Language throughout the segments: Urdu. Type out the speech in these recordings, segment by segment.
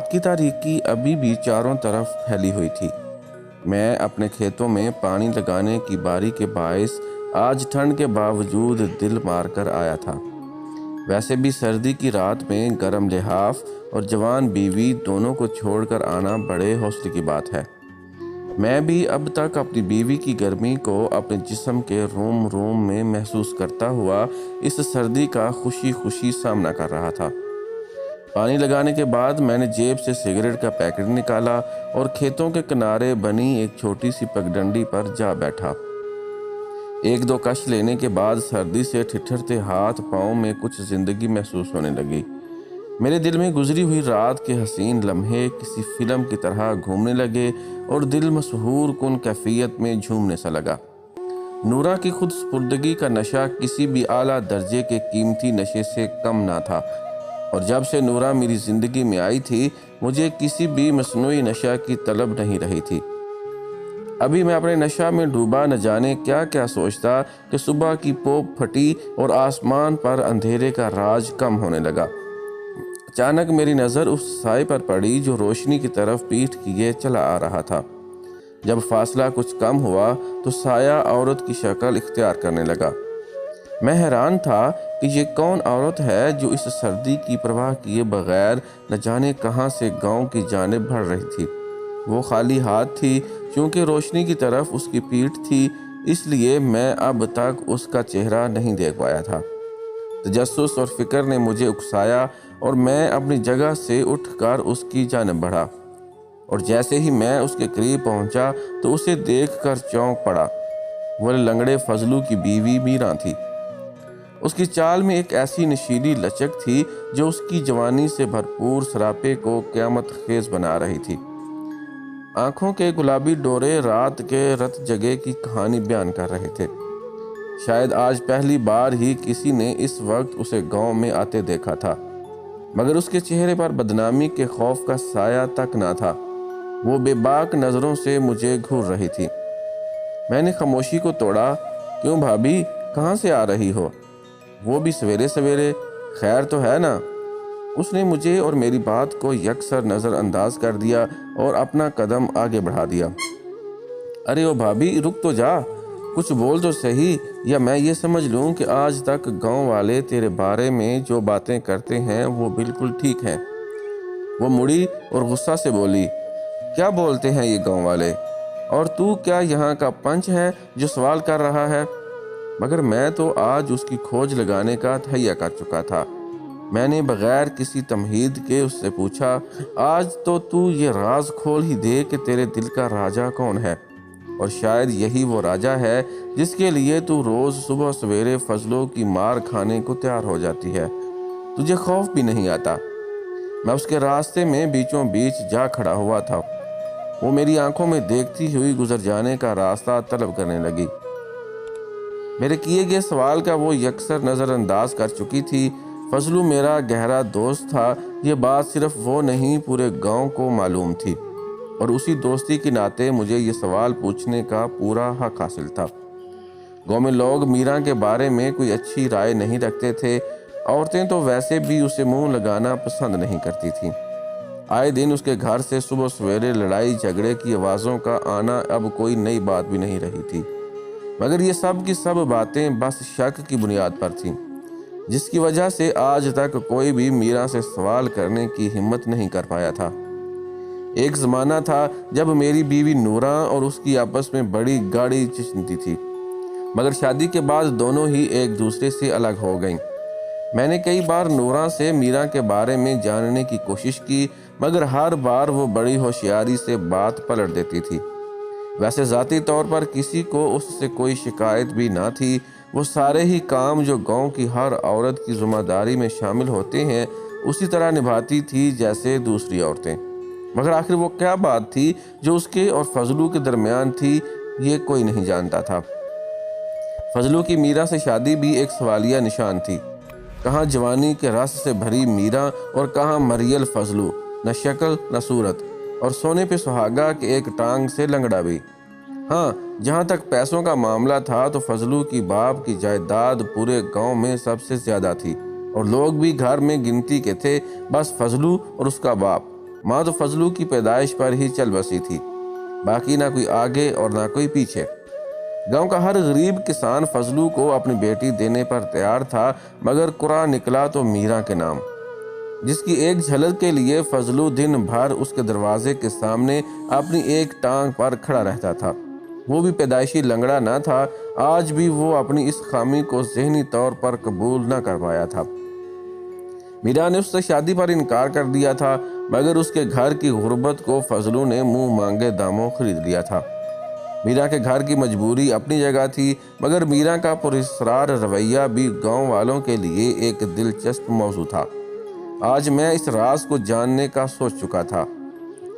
رات کی تاریکی ابھی بھی چاروں طرف پھیلی ہوئی تھی۔ میں اپنے کھیتوں میں پانی لگانے کی باری کے باعث آج ٹھنڈ کے باوجود دل مار کر آیا تھا۔ ویسے بھی سردی کی رات میں گرم لحاف اور جوان بیوی دونوں کو چھوڑ کر آنا بڑے حوصلے کی بات ہے۔ میں بھی اب تک اپنی بیوی کی گرمی کو اپنے جسم کے روم روم میں محسوس کرتا ہوا اس سردی کا خوشی خوشی سامنا کر رہا تھا۔ پانی لگانے کے بعد میں نے جیب سے سگریٹ کا پیکٹ نکالا اور کھیتوں کے کنارے بنی ایک چھوٹی سی پگڈنڈی پر جا بیٹھا۔ ایک دو کش لینے کے بعد سردی سے ٹھٹھرتے ہاتھ پاؤں میں کچھ زندگی محسوس ہونے لگی۔ میرے دل میں گزری ہوئی رات کے حسین لمحے کسی فلم کی طرح گھومنے لگے اور دل مسحور کن کیفیت میں جھومنے سا لگا۔ نورا کی خود سپردگی کا نشہ کسی بھی اعلیٰ درجے کے قیمتی نشے سے کم نہ تھا، اور جب سے نورا میری زندگی میں آئی تھی مجھے کسی بھی مصنوعی نشہ کی طلب نہیں رہی تھی۔ ابھی میں اپنے نشہ میں ڈوبا نہ جانے کیا کیا سوچتا کہ صبح کی پوپ پھٹی اور آسمان پر اندھیرے کا راج کم ہونے لگا۔ اچانک میری نظر اس سائے پر پڑی جو روشنی کی طرف پیٹھ کیے چلا آ رہا تھا۔ جب فاصلہ کچھ کم ہوا تو سایہ عورت کی شکل اختیار کرنے لگا۔ میں حیران تھا کہ یہ کون عورت ہے جو اس سردی کی پرواہ کیے بغیر نہ جانے کہاں سے گاؤں کی جانب بڑھ رہی تھی۔ وہ خالی ہاتھ تھی، چونکہ روشنی کی طرف اس کی پیٹھ تھی، اس لیے میں اب تک اس کا چہرہ نہیں دیکھ پایا تھا۔ تجسس اور فکر نے مجھے اکسایا اور میں اپنی جگہ سے اٹھ کر اس کی جانب بڑھا، اور جیسے ہی میں اس کے قریب پہنچا تو اسے دیکھ کر چونک پڑا۔ وہ لنگڑے فضلو کی بیوی میرا تھی۔ اس کی چال میں ایک ایسی نشیلی لچک تھی جو اس کی جوانی سے بھرپور سراپے کو قیامت خیز بنا رہی تھی۔ آنکھوں کے گلابی ڈورے رات کے رت جگے کی کہانی بیان کر رہے تھے۔ شاید آج پہلی بار ہی کسی نے اس وقت اسے گاؤں میں آتے دیکھا تھا، مگر اس کے چہرے پر بدنامی کے خوف کا سایہ تک نہ تھا۔ وہ بے باک نظروں سے مجھے گھور رہی تھی۔ میں نے خاموشی کو توڑا، کیوں بھابی، کہاں سے آ رہی ہو؟ وہ بھی سویرے سویرے، خیر تو ہے نا؟ اس نے مجھے اور میری بات کو یکسر نظر انداز کر دیا اور اپنا قدم آگے بڑھا دیا۔ ارے او بھابی، رک تو جا، کچھ بول تو صحیح، یا میں یہ سمجھ لوں کہ آج تک گاؤں والے تیرے بارے میں جو باتیں کرتے ہیں وہ بالکل ٹھیک ہیں۔ وہ مڑی اور غصہ سے بولی، کیا بولتے ہیں یہ گاؤں والے؟ اور تو کیا یہاں کا پنچ ہے جو سوال کر رہا ہے؟ مگر میں تو آج اس کی کھوج لگانے کا تہیہ کر چکا تھا۔ میں نے بغیر کسی تمہید کے اس سے پوچھا، آج تو یہ راز کھول ہی دے کہ تیرے دل کا راجا کون ہے، اور شاید یہی وہ راجا ہے جس کے لیے تو روز صبح سویرے فضلوں کی مار کھانے کو تیار ہو جاتی ہے۔ تجھے خوف بھی نہیں آتا؟ میں اس کے راستے میں بیچوں بیچ جا کھڑا ہوا تھا۔ وہ میری آنکھوں میں دیکھتی ہوئی گزر جانے کا راستہ طلب کرنے لگی۔ میرے کیے گئے سوال کا وہ یکسر نظر انداز کر چکی تھی۔ فضلو میرا گہرا دوست تھا، یہ بات صرف وہ نہیں پورے گاؤں کو معلوم تھی، اور اسی دوستی کے ناطے مجھے یہ سوال پوچھنے کا پورا حق حاصل تھا۔ گاؤں میں لوگ میرا کے بارے میں کوئی اچھی رائے نہیں رکھتے تھے، عورتیں تو ویسے بھی اسے منہ لگانا پسند نہیں کرتی تھیں۔ آئے دن اس کے گھر سے صبح سویرے لڑائی جھگڑے کی آوازوں کا آنا اب کوئی نئی بات بھی نہیں رہی تھی، مگر یہ سب کی سب باتیں بس شک کی بنیاد پر تھیں، جس کی وجہ سے آج تک کوئی بھی میرا سے سوال کرنے کی ہمت نہیں کر پایا تھا۔ ایک زمانہ تھا جب میری بیوی نورا اور اس کی آپس میں بڑی گاڑی چسنتی تھی، مگر شادی کے بعد دونوں ہی ایک دوسرے سے الگ ہو گئیں۔ میں نے کئی بار نورا سے میرا کے بارے میں جاننے کی کوشش کی، مگر ہر بار وہ بڑی ہوشیاری سے بات پلٹ دیتی تھی۔ ویسے ذاتی طور پر کسی کو اس سے کوئی شکایت بھی نہ تھی، وہ سارے ہی کام جو گاؤں کی ہر عورت کی ذمہ داری میں شامل ہوتے ہیں اسی طرح نبھاتی تھی جیسے دوسری عورتیں، مگر آخر وہ کیا بات تھی جو اس کے اور فضلو کے درمیان تھی، یہ کوئی نہیں جانتا تھا۔ فضلو کی میرا سے شادی بھی ایک سوالیہ نشان تھی۔ کہاں جوانی کے رس سے بھری میرا اور کہاں مریل فضلو، نہ شکل نہ صورت، اور سونے پہ سہاگا کے ایک ٹانگ سے لنگڑا بھی۔ ہاں، جہاں تک پیسوں کا معاملہ تھا تو فضلو کی باپ کی جائیداد پورے گاؤں میں سب سے زیادہ تھی، اور لوگ بھی گھر میں گنتی کے تھے، بس فضلو اور اس کا باپ۔ ماں تو فضلو کی پیدائش پر ہی چل بسی تھی، باقی نہ کوئی آگے اور نہ کوئی پیچھے۔ گاؤں کا ہر غریب کسان فضلو کو اپنی بیٹی دینے پر تیار تھا، مگر قرعہ نکلا تو میرا کے نام، جس کی ایک جھلک کے لیے فضلو دن بھر اس کے دروازے کے سامنے اپنی ایک ٹانگ پر کھڑا رہتا تھا۔ وہ بھی پیدائشی لنگڑا نہ تھا، آج بھی وہ اپنی اس خامی کو ذہنی طور پر قبول نہ کر پایا تھا۔ میرا نے اس سے شادی پر انکار کر دیا تھا، مگر اس کے گھر کی غربت کو فضلو نے منہ مانگے داموں خرید لیا تھا۔ میرا کے گھر کی مجبوری اپنی جگہ تھی، مگر میرا کا پراسرار رویہ بھی گاؤں والوں کے لیے ایک دلچسپ موضوع تھا۔ آج میں اس راز کو جاننے کا سوچ چکا تھا۔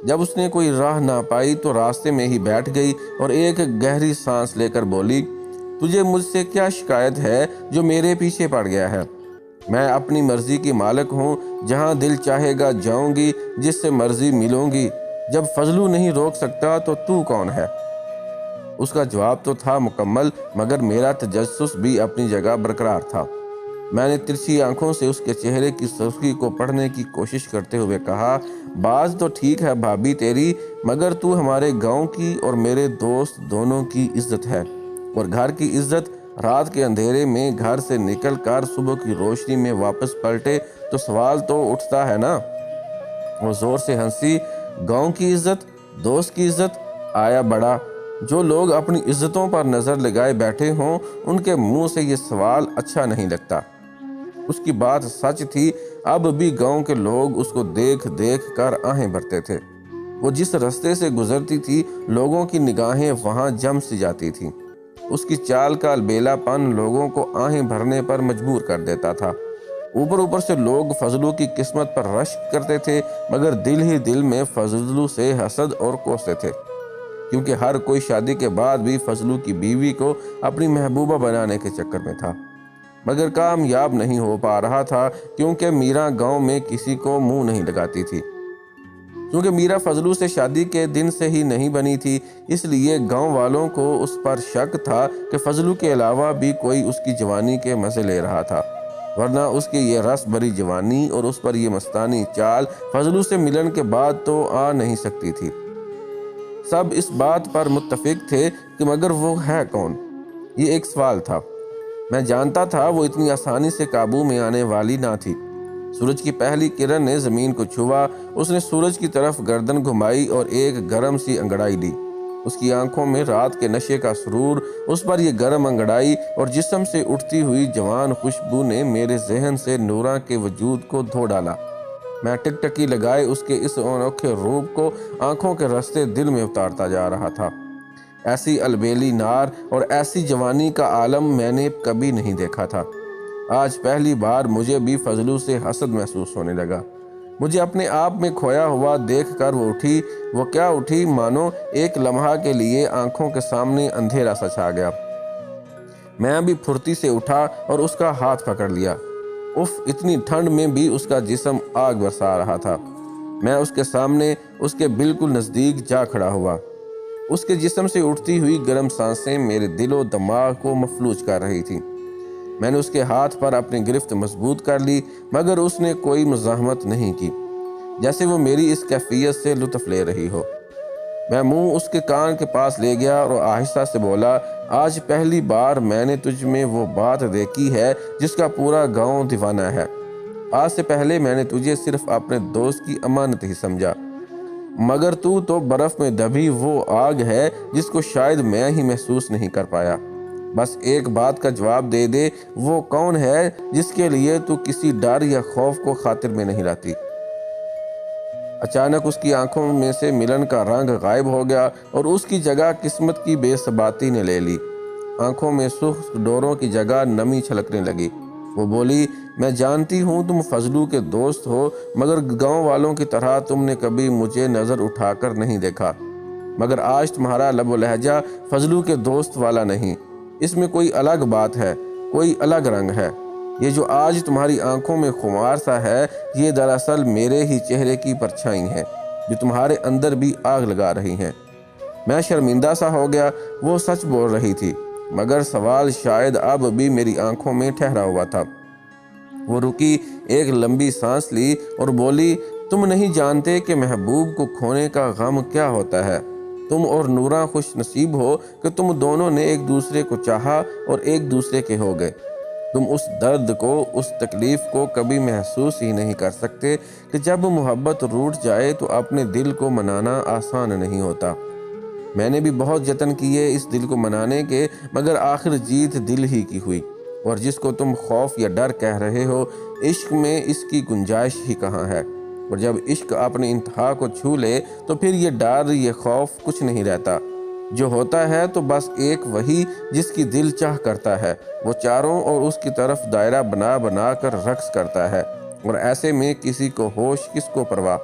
جب اس نے کوئی راہ نہ پائی تو راستے میں ہی بیٹھ گئی اور ایک گہری سانس لے کر بولی، تجھے مجھ سے کیا شکایت ہے جو میرے پیچھے پڑ گیا ہے؟ میں اپنی مرضی کی مالک ہوں، جہاں دل چاہے گا جاؤں گی، جس سے مرضی ملوں گی۔ جب فضلو نہیں روک سکتا تو کون ہے؟ اس کا جواب تو تھا مکمل، مگر میرا تجسس بھی اپنی جگہ برقرار تھا۔ میں نے ترچھی آنکھوں سے اس کے چہرے کی سرخی کو پڑھنے کی کوشش کرتے ہوئے کہا، بات تو ٹھیک ہے بھابھی تیری، مگر تو ہمارے گاؤں کی اور میرے دوست دونوں کی عزت ہے، اور گھر کی عزت رات کے اندھیرے میں گھر سے نکل کر صبح کی روشنی میں واپس پلٹے تو سوال تو اٹھتا ہے نا۔ وہ زور سے ہنسی۔ گاؤں کی عزت، دوست کی عزت، آیا بڑا۔ جو لوگ اپنی عزتوں پر نظر لگائے بیٹھے ہوں ان کے منہ سے یہ سوال اچھا نہیں لگتا۔ اس کی بات سچ تھی، اب بھی گاؤں کے لوگ اس کو دیکھ دیکھ کر آہیں بھرتے تھے۔ وہ جس رستے سے گزرتی تھی لوگوں کی نگاہیں وہاں جم سی جاتی تھیں۔ اس کی چال کا البیلا پن لوگوں کو آہیں بھرنے پر مجبور کر دیتا تھا۔ اوپر سے لوگ فضلو کی قسمت پر رشک کرتے تھے، مگر دل ہی دل میں فضلو سے حسد اور کوستے تھے، کیونکہ ہر کوئی شادی کے بعد بھی فضلو کی بیوی کو اپنی محبوبہ بنانے کے چکر میں تھا، مگر کامیاب نہیں ہو پا رہا تھا، کیونکہ میرا گاؤں میں کسی کو منہ نہیں لگاتی تھی۔ کیونکہ میرا فضلو سے شادی کے دن سے ہی نہیں بنی تھی، اس لیے گاؤں والوں کو اس پر شک تھا کہ فضلو کے علاوہ بھی کوئی اس کی جوانی کے مزے لے رہا تھا، ورنہ اس کی یہ رس بھری جوانی اور اس پر یہ مستانی چال فضلو سے ملن کے بعد تو آ نہیں سکتی تھی۔ سب اس بات پر متفق تھے کہ مگر وہ ہے کون؟ یہ ایک سوال تھا۔ میں جانتا تھا وہ اتنی آسانی سے قابو میں آنے والی نہ تھی۔ سورج کی پہلی کرن نے زمین کو چھوا، اس نے سورج کی طرف گردن گھمائی اور ایک گرم سی انگڑائی لی۔ اس کی آنکھوں میں رات کے نشے کا سرور، اس پر یہ گرم انگڑائی اور جسم سے اٹھتی ہوئی جوان خوشبو نے میرے ذہن سے نوراں کے وجود کو دھو ڈالا۔ میں ٹک ٹکی لگائے اس کے اس انوکھے روپ کو آنکھوں کے رستے دل میں اتارتا جا رہا تھا۔ ایسی البیلی نار اور ایسی جوانی کا عالم میں نے کبھی نہیں دیکھا تھا۔ آج پہلی بار مجھے بھی فضلو سے حسد محسوس ہونے لگا۔ مجھے اپنے آپ میں کھویا ہوا دیکھ کر وہ اٹھی۔ وہ کیا اٹھی، مانو ایک لمحہ کے لیے آنکھوں کے سامنے اندھیرا سا چھا گیا۔ میں بھی پھرتی سے اٹھا اور اس کا ہاتھ پکڑ لیا۔ اف، اتنی ٹھنڈ میں بھی اس کا جسم آگ برسا رہا تھا۔ میں اس کے سامنے، اس کے بالکل نزدیک جا کھڑا ہوا۔ اس کے جسم سے اٹھتی ہوئی گرم سانسیں میرے دل و دماغ کو مفلوج کر رہی تھیں۔ میں نے اس کے ہاتھ پر اپنی گرفت مضبوط کر لی، مگر اس نے کوئی مزاحمت نہیں کی، جیسے وہ میری اس کیفیت سے لطف لے رہی ہو۔ میں منہ اس کے کان کے پاس لے گیا اور آہستہ سے بولا، آج پہلی بار میں نے تجھ میں وہ بات دیکھی ہے جس کا پورا گاؤں دیوانہ ہے۔ آج سے پہلے میں نے تجھے صرف اپنے دوست کی امانت ہی سمجھا، مگر تو برف میں دبی وہ آگ ہے جس کو شاید میں ہی محسوس نہیں کر پایا۔ بس ایک بات کا جواب دے دے، وہ کون ہے جس کے لیے تو کسی ڈر یا خوف کو خاطر میں نہیں لاتی؟ اچانک اس کی آنکھوں میں سے ملن کا رنگ غائب ہو گیا اور اس کی جگہ قسمت کی بے ثباتی نے لے لی۔ آنکھوں میں سرخ ڈوروں کی جگہ نمی چھلکنے لگی۔ وہ بولی، میں جانتی ہوں تم فضلو کے دوست ہو، مگر گاؤں والوں کی طرح تم نے کبھی مجھے نظر اٹھا کر نہیں دیکھا، مگر آج تمہارا لب و لہجہ فضلو کے دوست والا نہیں۔ اس میں کوئی الگ بات ہے، کوئی الگ رنگ ہے۔ یہ جو آج تمہاری آنکھوں میں خمار سا ہے، یہ دراصل میرے ہی چہرے کی پرچھائی ہے جو تمہارے اندر بھی آگ لگا رہی ہیں۔ میں شرمندہ سا ہو گیا۔ وہ سچ بول رہی تھی، مگر سوال شاید اب بھی میری آنکھوں میں ٹھہرا ہوا تھا۔ وہ رکی، ایک لمبی سانس لی اور بولی، تم نہیں جانتے کہ محبوب کو کھونے کا غم کیا ہوتا ہے۔ تم اور نورا خوش نصیب ہو کہ تم دونوں نے ایک دوسرے کو چاہا اور ایک دوسرے کے ہو گئے۔ تم اس درد کو، اس تکلیف کو کبھی محسوس ہی نہیں کر سکتے کہ جب محبت روٹھ جائے تو اپنے دل کو منانا آسان نہیں ہوتا۔ میں نے بھی بہت جتن کیے اس دل کو منانے کے، مگر آخر جیت دل ہی کی ہوئی۔ اور جس کو تم خوف یا ڈر کہہ رہے ہو، عشق میں اس کی گنجائش ہی کہاں ہے؟ اور جب عشق اپنی انتہا کو چھو لے تو پھر یہ ڈر، یہ خوف کچھ نہیں رہتا۔ جو ہوتا ہے تو بس ایک وہی جس کی دل چاہ کرتا ہے، وہ چاروں اور اس کی طرف دائرہ بنا بنا کر رقص کرتا ہے، اور ایسے میں کسی کو ہوش، کس کو پرواہ؟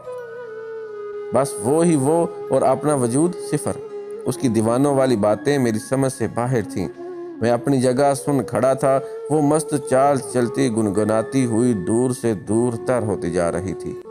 بس وہ ہی وہ، اور اپنا وجود صفر۔ اس کی دیوانوں والی باتیں میری سمجھ سے باہر تھیں۔ میں اپنی جگہ سن کھڑا تھا، وہ مست چال چلتی گنگناتی ہوئی دور سے دور تر ہوتی جا رہی تھی۔